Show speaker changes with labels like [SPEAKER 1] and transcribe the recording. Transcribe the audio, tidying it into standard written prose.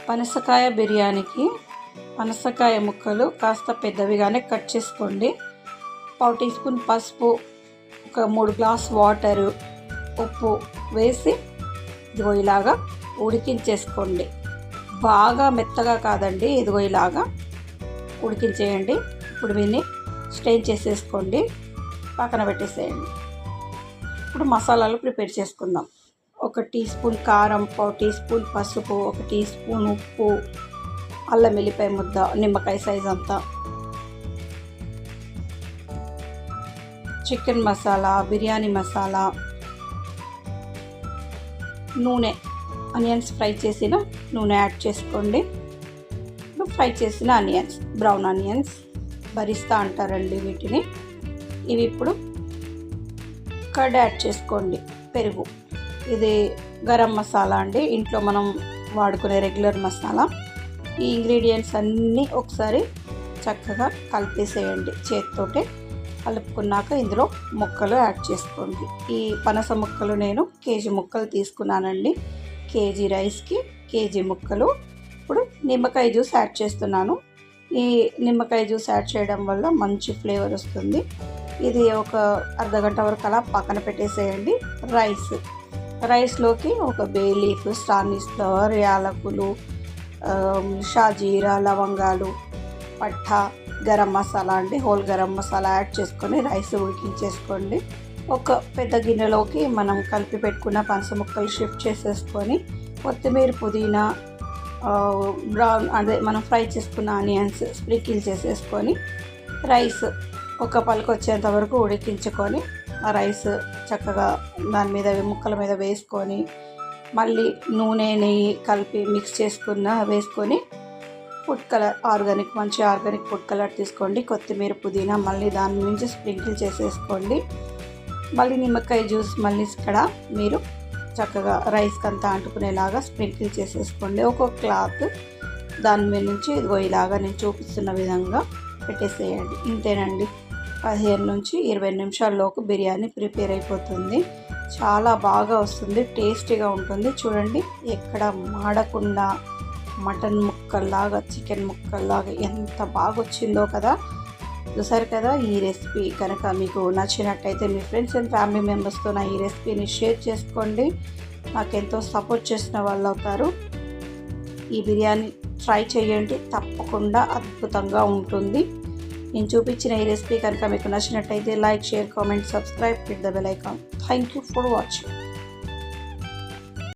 [SPEAKER 1] పనసకాయ బిర్యానీకి పనసకాయ ముక్కలు కాస్త పెద్దవిగానే కట్ చేసుకోండి. 1/4 టీ స్పూన్ పసుపు, ఒక 3 గ్లాస్ వాటరు, ఉప్పు వేసి ఇదిగో ఇలాగా ఉడికించేసుకోండి. బాగా మెత్తగా కాదండి, ఇదిగో ఇలాగా ఉడికించేయండి. ఇప్పుడు దీన్ని స్ట్రెయిన్ చేసేసుకోండి, పక్కన పెట్టేసేయండి. ఇప్పుడు మసాలాలు ప్రిపేర్ చేసుకుందాం. 1 టీ స్పూన్ కారం, 1/4 టీ స్పూన్ పసుపు, 1 టీ స్పూన్ ఉప్పు, అల్లం వెల్లిపాయ ముద్ద, నిమ్మకాయ సైజ్ అంతా, చికెన్ మసాలా, బిర్యానీ మసాలా, నూనె, ఆనియన్స్ ఫ్రై చేసిన నూనె యాడ్ చేసుకోండి. ఫ్రై చేసిన ఆనియన్స్, బ్రౌన్ ఆనియన్స్, బరిస్తా అంటారండి వీటిని. ఇవి ఇప్పుడు కర్డ్ యాడ్ చేసుకోండి. పెరుగు, ఇది గరం మసాలా అండి, ఇంట్లో మనం వాడుకునే రెగ్యులర్ మసాలా. ఈ ఇంగ్రీడియంట్స్ అన్నీ ఒకసారి చక్కగా కలిపేసేయండి. చేతితోటే కలుపుకున్నాక ఇందులో ముక్కలు యాడ్ చేసుకోండి. ఈ పనస ముక్కలు నేను కేజీ ముక్కలు తీసుకున్నానండి. కేజీ రైస్కి కేజీ ముక్కలు. ఇప్పుడు నిమ్మకాయ జ్యూస్ యాడ్ చేస్తున్నాను. ఈ నిమ్మకాయ జ్యూస్ యాడ్ చేయడం వల్ల మంచి ఫ్లేవర్ వస్తుంది. ఇది ఒక అర్ధగంట వరకు అలా పక్కన పెట్టేసేయండి. రైస్లోకి ఒక బే లీఫ్, స్టార్నిష్ ఫ్లవర్, యాలకులు, షాజీరా, లవంగాలు, పట్టా, గరం మసాలా అండి, హోల్ గరం మసాలా యాడ్ చేసుకొని రైస్ ఉడికించేసుకోండి. ఒక పెద్ద గిన్నెలోకి మనం కలిపి పెట్టుకున్న పనస ముక్కలు షిఫ్ట్ చేసేసుకొని కొత్తిమీర, పుదీనా, బ్రౌన్ అదే మనం ఫ్రై చేసుకున్న ఆనియన్స్ స్ప్రింకిల్ చేసేసుకొని రైస్ ఒక పలుకు వచ్చేంత వరకు ఉడికించుకొని ఆ రైస్ చక్కగా దాని మీద ముక్కల మీద వేసుకొని మళ్ళీ నూనె, నెయ్యి కలిపి మిక్స్ వేసుకొని ఫుడ్ కలర్, మంచి ఆర్గానిక్ ఫుడ్ కలర్ తీసుకోండి. కొత్తిమీర, పుదీనా మళ్ళీ దాని నుంచి స్ప్రింకిల్ చేసేసుకోండి. మళ్ళీ నిమ్మకాయ జ్యూస్ మళ్ళీ ఇక్కడ మీరు చక్కగా రైస్కి అంతా అంటుకునేలాగా స్ప్రింకిల్ చేసేసుకోండి. ఒక్కొక్క క్లాత్ దాని మీద నుంచి ఇదిగో ఇలాగా నేను చూపిస్తున్న విధంగా పెట్టేసేయండి. ఇంతేనండి, 15 నుంచి 20 నిమిషాల్లోకి బిర్యానీ ప్రిపేర్ అయిపోతుంది. చాలా బాగా వస్తుంది, టేస్టీగా ఉంటుంది. చూడండి, ఎక్కడ మాడకుండా మటన్ ముక్కల్లాగా, చికెన్ ముక్కల్లాగా ఎంత బాగా వచ్చిందో కదా. చూసారు కదా. ఈ రెసిపీ కనుక మీకు నచ్చినట్టయితే మీ ఫ్రెండ్స్ అండ్ ఫ్యామిలీ మెంబర్స్తో నా ఈ రెసిపీని షేర్ చేసుకోండి. నాకెంతో సపోర్ట్ చేసిన వాళ్ళు అవుతారు. ఈ బిర్యానీ ట్రై చేయండి, తప్పకుండా అద్భుతంగా ఉంటుంది. నేను చూపించిన ఈ రెసిపీ కనుక మీకు నచ్చినట్టయితే like, share, comment, subscribe, hit the bell icon. Thank you for watching.